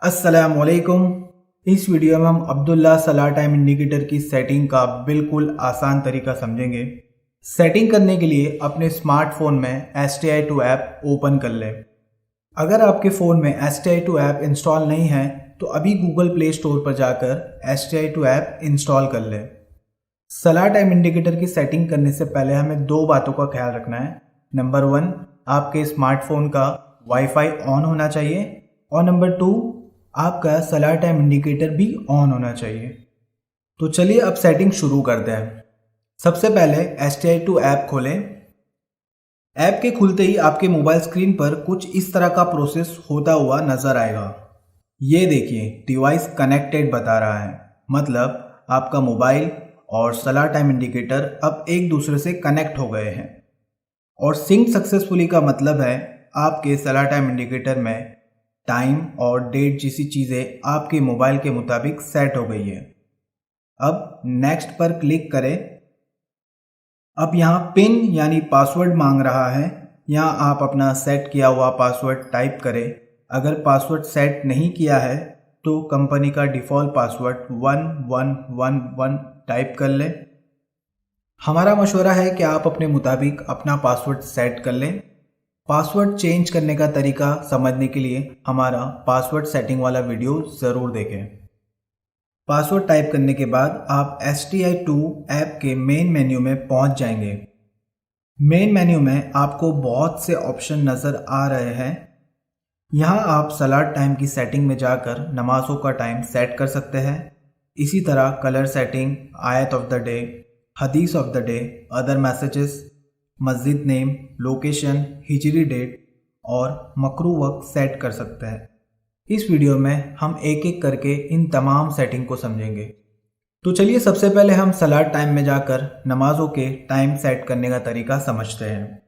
अस्सलामुअलैकुम। इस वीडियो में हम अब्दुल्ला सलाह टाइम इंडिकेटर की सेटिंग का बिल्कुल आसान तरीका समझेंगे। सेटिंग करने के लिए अपने स्मार्टफोन में STI2 ऐप ओपन कर लें। अगर आपके फ़ोन में STI2 ऐप इंस्टॉल नहीं है तो अभी गूगल प्ले स्टोर पर जाकर STI2 ऐप इंस्टॉल कर लें। सलाह टाइम इंडिकेटर की सेटिंग करने से पहले हमें दो बातों का ख्याल रखना है। नंबर 1, आपके स्मार्टफोन का वाईफाई ऑन होना चाहिए और नंबर 2, आपका सलाह टाइम इंडिकेटर भी ऑन होना चाहिए। तो चलिए अब सेटिंग शुरू करते हैं। सबसे पहले STI2 ऐप खोलें। ऐप के खुलते ही आपके मोबाइल स्क्रीन पर कुछ इस तरह का प्रोसेस होता हुआ नजर आएगा। ये देखिए, डिवाइस कनेक्टेड बता रहा है, मतलब आपका मोबाइल और सलाह टाइम इंडिकेटर अब एक दूसरे से कनेक्ट हो गए हैं। और सिंक सक्सेसफुली का मतलब है आपके सलाह टाइम इंडिकेटर में टाइम और डेट जैसी चीज़ें आपके मोबाइल के मुताबिक सेट हो गई है। अब नेक्स्ट पर क्लिक करें। अब यहाँ पिन यानी पासवर्ड मांग रहा है। यहाँ आप अपना सेट किया हुआ पासवर्ड टाइप करें। अगर पासवर्ड सेट नहीं किया है तो कंपनी का डिफ़ॉल्ट पासवर्ड 1111 टाइप कर लें। हमारा मशवरा है कि आप अपने मुताबिक अपना पासवर्ड सेट कर लें। पासवर्ड चेंज करने का तरीका समझने के लिए हमारा पासवर्ड सेटिंग वाला वीडियो ज़रूर देखें। पासवर्ड टाइप करने के बाद आप STI2 ऐप के मेन मेन्यू में पहुंच जाएंगे। मेन मेन्यू में आपको बहुत से ऑप्शन नज़र आ रहे हैं। यहां आप सलाद टाइम की सेटिंग में जाकर नमाज़ों का टाइम सेट कर सकते हैं। इसी तरह कलर सेटिंग, आयत ऑफ द डे, हदीस of the day, other messages, मस्जिद नेम, लोकेशन, हिजरी डेट और मकरू वक्त सेट कर सकते हैं। इस वीडियो में हम एक एक करके इन तमाम सेटिंग को समझेंगे। तो चलिए सबसे पहले हम सलाद टाइम में जाकर नमाज़ों के टाइम सेट करने का तरीका समझते हैं।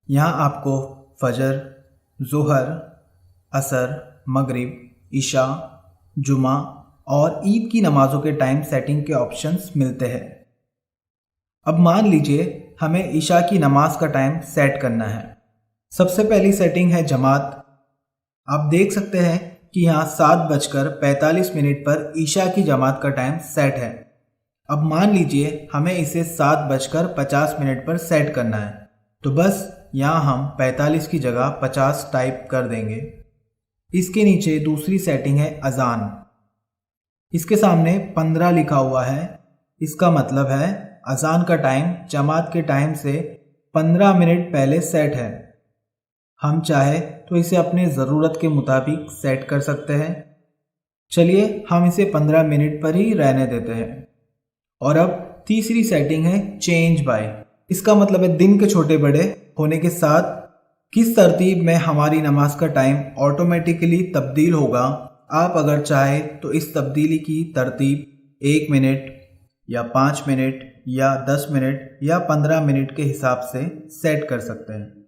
यहाँ आपको फजर, ज़ोहर, असर, मगरिब, इशा, जुमा और ईद की नमाज़ों के टाइम सेटिंग के ऑप्शंस मिलते हैं। अब मान लीजिए हमें ईशा की नमाज का टाइम सेट करना है। सबसे पहली सेटिंग है जमात। आप देख सकते हैं कि यहाँ 7:45 पर ईशा की जमात का टाइम सेट है। अब मान लीजिए हमें इसे 7:50 पर सेट करना है, तो बस यहाँ हम 45 की जगह 50 टाइप कर देंगे। इसके नीचे दूसरी सेटिंग है अजान। इसके सामने 15 लिखा हुआ है। इसका मतलब है अजान का टाइम जमात के टाइम से 15 मिनट पहले सेट है। हम चाहे तो इसे अपने ज़रूरत के मुताबिक सेट कर सकते हैं। चलिए हम इसे 15 मिनट पर ही रहने देते हैं। और अब तीसरी सेटिंग है चेंज बाय। इसका मतलब है दिन के छोटे बड़े होने के साथ किस तरतीब में हमारी नमाज का टाइम ऑटोमेटिकली तब्दील होगा। आप अगर चाहे तो इस तब्दीली की तरतीब 1 मिनट या 5 मिनट या 10 मिनट या 15 मिनट के हिसाब से सेट कर सकते हैं।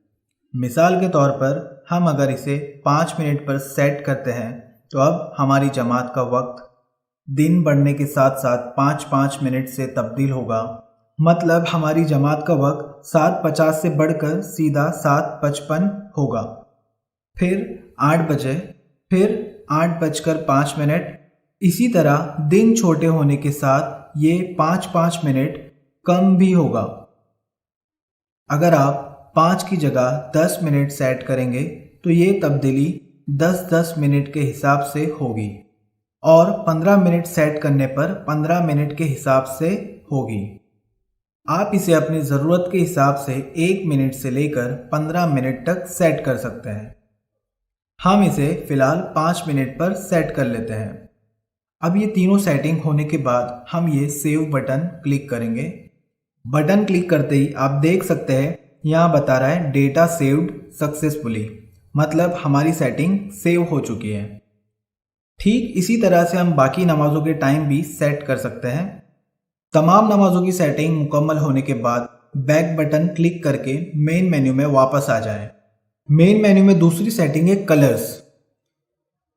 मिसाल के तौर पर हम अगर इसे 5 मिनट पर सेट करते हैं तो अब हमारी जमात का वक्त दिन बढ़ने के साथ साथ 5-5 मिनट से तब्दील होगा। मतलब हमारी जमात का वक्त 7:50 से बढ़कर सीधा 7:55 होगा। फिर 8 बजे, फिर 8:05। इसी तरह दिन छोटे होने के साथ ये 5-5 मिनट कम भी होगा। अगर आप 5 की जगह 10 मिनट सेट करेंगे तो ये तब्दीली 10-10 मिनट के हिसाब से होगी और 15 मिनट सेट करने पर 15 मिनट के हिसाब से होगी। आप इसे अपनी ज़रूरत के हिसाब से 1 मिनट से लेकर 15 मिनट तक सेट कर सकते हैं। हम इसे फ़िलहाल 5 मिनट पर सेट कर लेते हैं। अब ये तीनों सेटिंग होने के बाद हम ये सेव बटन क्लिक करेंगे। बटन क्लिक करते ही आप देख सकते हैं यहाँ बता रहा है डेटा सेव्ड सक्सेसफुली, मतलब हमारी सेटिंग सेव हो चुकी है। ठीक इसी तरह से हम बाकी नमाज़ों के टाइम भी सेट कर सकते हैं। तमाम नमाज़ों की सेटिंग मुकम्मल होने के बाद बैक बटन क्लिक करके मेन मेन्यू में वापस आ जाएं। मेन मेन्यू में दूसरी सेटिंग है कलर्स।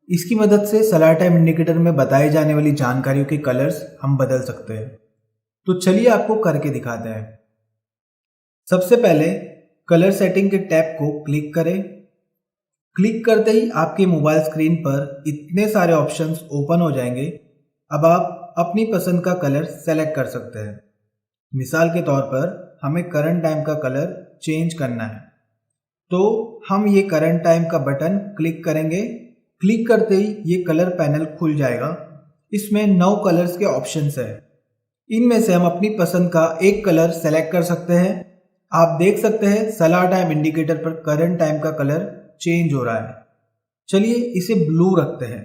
इसकी मदद से सलाह टाइम इंडिकेटर में बताई जाने वाली जानकारियों के कलर्स हम बदल सकते हैं। तो चलिए आपको करके दिखाते हैं। सबसे पहले कलर सेटिंग के टैब को क्लिक करें। क्लिक करते ही आपके मोबाइल स्क्रीन पर इतने सारे ऑप्शंस ओपन हो जाएंगे। अब आप अपनी पसंद का कलर सेलेक्ट कर सकते हैं। मिसाल के तौर पर हमें करंट टाइम का कलर चेंज करना है, तो हम ये करंट टाइम का बटन क्लिक करेंगे। क्लिक करते ही ये कलर पैनल खुल जाएगा। इसमें 9 कलर्स के ऑप्शंस है। इनमें से हम अपनी पसंद का एक कलर सेलेक्ट कर सकते हैं। आप देख सकते हैं सलाह टाइम इंडिकेटर पर करंट टाइम का कलर चेंज हो रहा है। चलिए इसे ब्लू रखते हैं।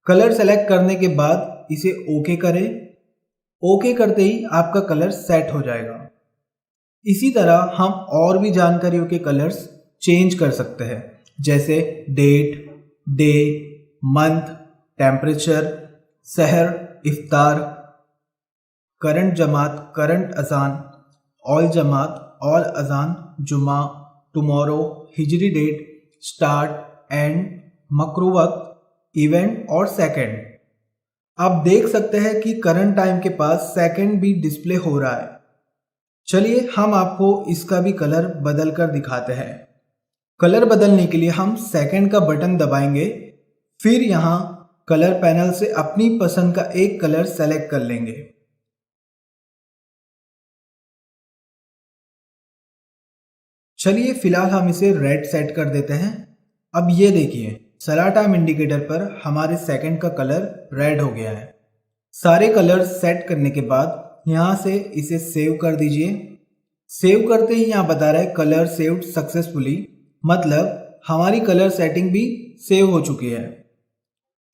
कलर सेलेक्ट करने के बाद इसे ओके करें। ओके करते ही आपका कलर सेट हो जाएगा। इसी तरह हम और भी जानकारियों के कलर्स चेंज कर सकते हैं, जैसे डेट, डे, मंथ, टेम्परेचर, सहर, इफ्तार, करंट जमात, करंट अजान, ऑल जमात, ऑल अजान, जुमा, टुमारो, हिजरी डेट, स्टार्ट, एंड, मकरू वक्त, इवेंट और सेकंड। आप देख सकते हैं कि करंट टाइम के पास सेकंड भी डिस्प्ले हो रहा है। चलिए हम आपको इसका भी कलर बदल कर दिखाते हैं। कलर बदलने के लिए हम सेकंड का बटन दबाएंगे, फिर यहाँ कलर पैनल से अपनी पसंद का एक कलर सेलेक्ट कर लेंगे। चलिए फिलहाल हम इसे रेड सेट कर देते हैं। अब ये देखिए सलाह टाइम इंडिकेटर पर हमारे सेकंड का कलर रेड हो गया है। सारे कलर सेट करने के बाद यहाँ से इसे सेव कर दीजिए। सेव करते ही यहाँ बता रहा है कलर सेव्ड सक्सेसफुली, मतलब हमारी कलर सेटिंग भी सेव हो चुकी है।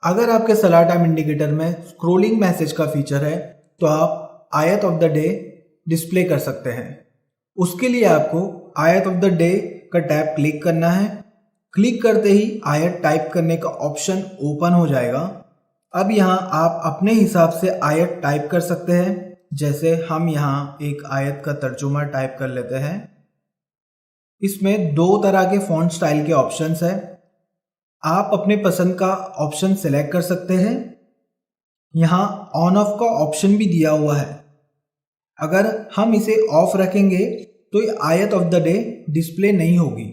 अगर आपके सलाह टाइम इंडिकेटर में स्क्रोलिंग मैसेज का फीचर है तो आप आयत ऑफ द डे डिस्प्ले कर सकते हैं। उसके लिए आपको आयत ऑफ द डे का टैब क्लिक करना है। क्लिक करते ही आयत टाइप करने का ऑप्शन ओपन हो जाएगा। अब यहाँ आप अपने हिसाब से आयत टाइप कर सकते हैं, जैसे हम यहाँ एक आयत का तर्जुमा टाइप कर लेते हैं। इसमें 2 तरह के फॉन्ट स्टाइल के ऑप्शंस हैं। आप अपने पसंद का ऑप्शन सेलेक्ट कर सकते हैं। यहाँ ऑन ऑफ का ऑप्शन भी दिया हुआ है। अगर हम इसे ऑफ रखेंगे तो ये आयत ऑफ द डे डिस्प्ले नहीं होगी,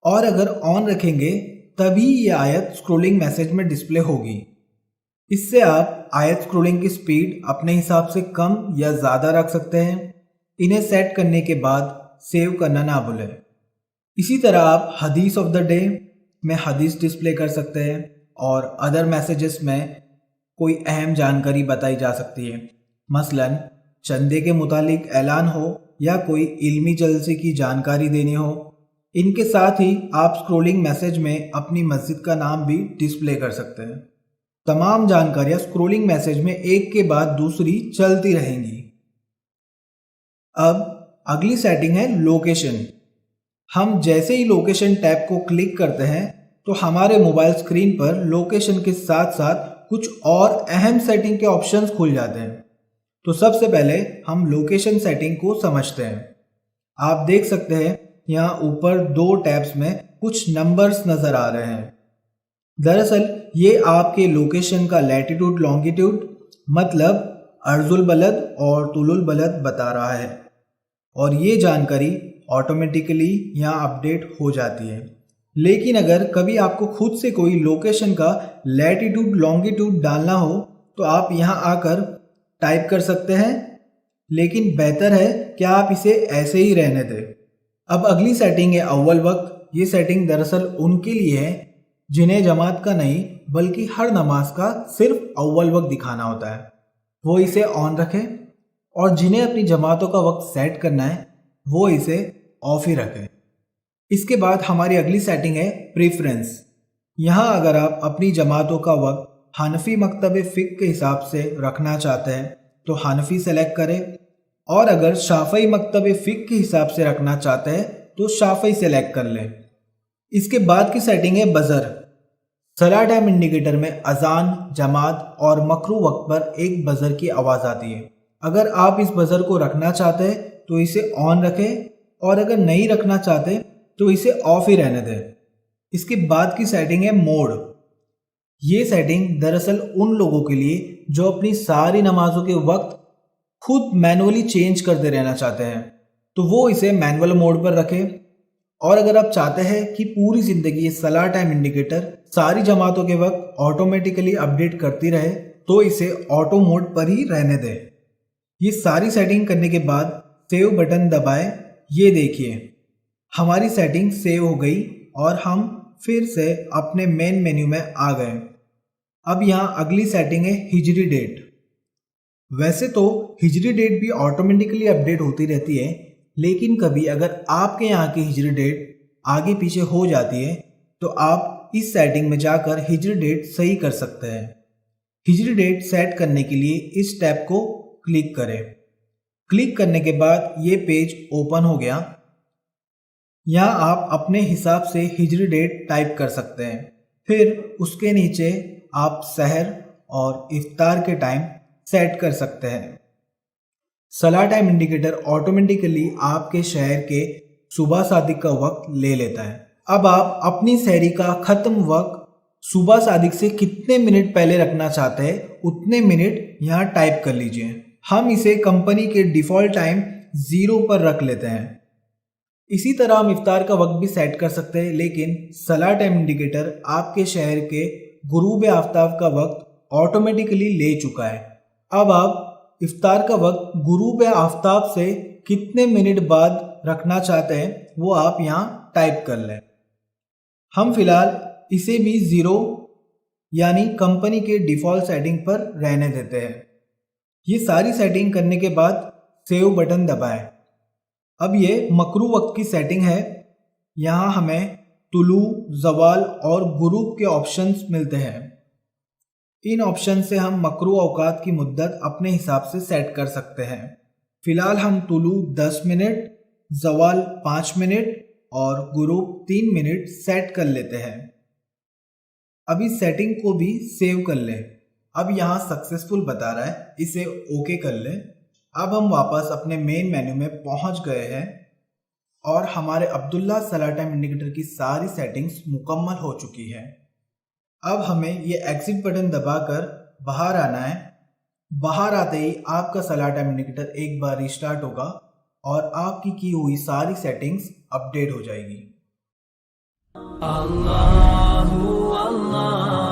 और अगर ऑन रखेंगे तभी ये आयत स्क्रोलिंग मैसेज में डिस्प्ले होगी। इससे आप आयत स्क्रोलिंग की स्पीड अपने हिसाब से कम या ज़्यादा रख सकते हैं। इन्हें सेट करने के बाद सेव करना ना भूलें। इसी तरह आप हदीस ऑफ द डे में हदीस डिस्प्ले कर सकते हैं, और अदर मैसेजेस में कोई अहम जानकारी बताई जा सकती है, मसलन चंदे के मुतालिक ऐलान हो या कोई इल्मी जलसे की जानकारी देनी हो। इनके साथ ही आप स्क्रोलिंग मैसेज में अपनी मस्जिद का नाम भी डिस्प्ले कर सकते हैं। तमाम जानकारियां स्क्रोलिंग मैसेज में एक के बाद दूसरी चलती रहेंगी। अब अगली सेटिंग है लोकेशन। हम जैसे ही लोकेशन टैब को क्लिक करते हैं तो हमारे मोबाइल स्क्रीन पर लोकेशन के साथ साथ कुछ और अहम सेटिंग के ऑप्शंस खुल जाते हैं। तो सबसे पहले हम लोकेशन सेटिंग को समझते हैं। आप देख सकते हैं यहाँ ऊपर 2 टैब्स में कुछ नंबर्स नज़र आ रहे हैं। दरअसल ये आपके लोकेशन का लैटिट्यूड लॉन्गिट्यूड, मतलब अर्जुल बलद और तुलुल बलद बता रहा है, और ये जानकारी ऑटोमेटिकली यहाँ अपडेट हो जाती है। लेकिन अगर कभी आपको खुद से कोई लोकेशन का लैटिट्यूड लॉन्गिट्यूड डालना हो तो आप यहाँ आकर टाइप कर सकते हैं, लेकिन बेहतर है कि आप इसे ऐसे ही रहने दें। अब अगली सेटिंग है अव्वल वक्त। ये सेटिंग दरअसल उनके लिए है जिन्हें जमात का नहीं बल्कि हर नमाज का सिर्फ अव्वल वक्त दिखाना होता है, वो इसे ऑन रखें, और जिन्हें अपनी जमातों का वक्त सेट करना है वो इसे ऑफ ही रखें। इसके बाद हमारी अगली सेटिंग है प्रेफरेंस। यहाँ अगर आप अपनी जमातों का वक्त हनफी मकतब फ़िक़्ह के हिसाब से रखना चाहते हैं तो हनफी सेलेक्ट करें, और अगर शाफ़ई मकतब फ़िक़्ह के हिसाब से रखना चाहते हैं तो शाफ़ई सेलेक्ट कर लें। इसके बाद की सेटिंग है बज़र। सलाह टाइम इंडिकेटर में अजान, जमात और मकरू वक्त पर एक बज़र की आवाज़ आती है। अगर आप इस बज़र को रखना चाहते हैं तो इसे ऑन रखें, और अगर नहीं रखना चाहते तो इसे ऑफ ही रहने दें। इसके बाद की सेटिंग है मोड। ये सेटिंग दरअसल उन लोगों के लिए जो अपनी सारी नमाजों के वक्त खुद मैनुअली चेंज करते रहना चाहते हैं, तो वो इसे मैनुअल मोड पर रखें। और अगर आप चाहते हैं कि पूरी जिंदगी ये सलाह टाइम इंडिकेटर सारी जमातों के वक्त ऑटोमेटिकली अपडेट करती रहे तो इसे ऑटो मोड पर ही रहने दें। ये सारी सेटिंग करने के बाद सेव बटन दबाएं। ये देखिए हमारी सेटिंग सेव हो गई और हम फिर से अपने मेन मेन्यू में आ गए। अब यहाँ अगली सेटिंग है हिजरी डेट। वैसे तो हिजरी डेट भी ऑटोमेटिकली अपडेट होती रहती है, लेकिन कभी अगर आपके यहाँ की हिजरी डेट आगे पीछे हो जाती है तो आप इस सेटिंग में जाकर हिजरी डेट सही कर सकते हैं। हिजरी डेट सेट करने के लिए इस टैब को क्लिक करें। क्लिक करने के बाद ये पेज ओपन हो गया। यहाँ आप अपने हिसाब से हिजरी डेट टाइप कर सकते हैं। फिर उसके नीचे आप सहर और इफ्तार के टाइम सेट कर सकते हैं। सलाह टाइम इंडिकेटर ऑटोमेटिकली आपके शहर के सुबह सादिक का वक्त ले लेता है। अब आप अपनी सहरी का खत्म वक्त सुबह सादिक से कितने मिनट पहले रखना चाहते हैं उतने मिनट यहाँ टाइप कर लीजिए। हम इसे कंपनी के डिफॉल्ट टाइम 0 पर रख लेते हैं। इसी तरह हम इफ्तार का वक्त भी सेट कर सकते हैं, लेकिन सलाह टाइम इंडिकेटर आपके शहर के गुरूब आफ्ताब का वक्त ऑटोमेटिकली ले चुका है। अब आप इफ्तार का वक्त गुरूब आफ्ताब से कितने मिनट बाद रखना चाहते हैं वो आप यहाँ टाइप कर लें। हम फिलहाल इसे भी 0 यानी कंपनी के डिफ़ॉल्ट सेटिंग पर रहने देते हैं। ये सारी सेटिंग करने के बाद सेव बटन दबाएं। अब ये मकरू वक्त की सेटिंग है। यहाँ हमें तुलू, ज़वाल और गुरूब के ऑप्शंस मिलते हैं। इन ऑप्शन से हम मकरू औकात की मुद्दत अपने हिसाब से सेट कर सकते हैं। फिलहाल हम तुलू 10 मिनट, ज़वाल 5 मिनट और गुरूब 3 मिनट सेट कर लेते हैं। अब इस सेटिंग को भी सेव कर लें। अब यहाँ सक्सेसफुल बता रहा है, इसे ओके कर लें। अब हम वापस अपने मेन मेन्यू में पहुँच गए हैं और हमारे अब्दुल्ला सलाह टाइम इंडिकेटर की सारी सेटिंग्स मुकम्मल हो चुकी है। अब हमें ये एग्जिट बटन दबाकर बाहर आना है। बाहर आते ही आपका सलाह टाइम इंडिकेटर एक बार रिस्टार्ट होगा और आपकी की हुई सारी सेटिंग्स अपडेट हो जाएगी। अल्लाहु अल्लाह।